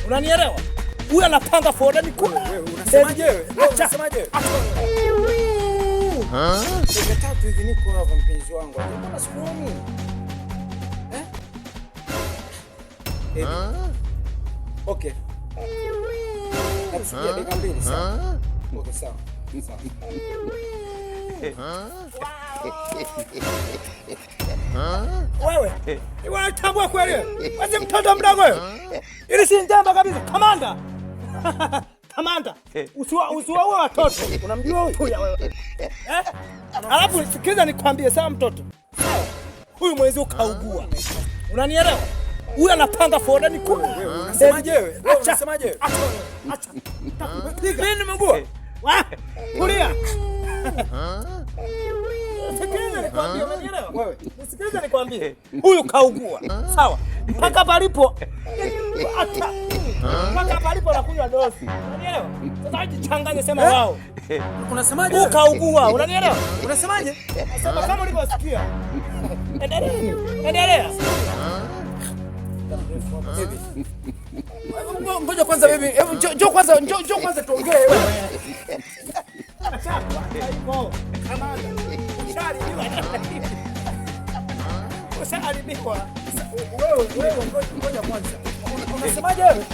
Unanielewa? Huyu anapanga foleni kubwa. Wewe unasemaje wewe? Unasemaje? Dakika 3 hivi niko hapa mpenzi wangu. Mbona sikuoni? Okay. Nakusudia dakika 2 sawa. Okay, sawa. Sawa. Wewe unatambua kweli? Wewe mtoto mdogo wewe. Ili si njamba kabisa. Kamanda. Kamanda. Usiwaue watoto. Unamjua huyu wewe? Alafu sikiza nikwambie sawa mtoto. Sawa. Huyu mwezi ukaugua. Unanielewa? Huyu anapanga foleni kubwa. Wewe unasemaje wewe? Unasemaje wewe? Acha. Mimi nimeugua. Kulia. Sikiliza nikwambie, unanielewa? Wewe, sikiliza nikwambie. Huyu kaugua. Sawa. Mpaka palipo anakunywa dosi. Unanielewa? Sasa jichanganye sema wao. Unasemaje? Huyu kaugua, unanielewa? Unasemaje? Sema kama ulivyosikia. Endelea. Ngoja kwanza baby. Hebu njoo kwanza tuongee wewe. Wewe ngoja kwanza. Unasemaje wewe?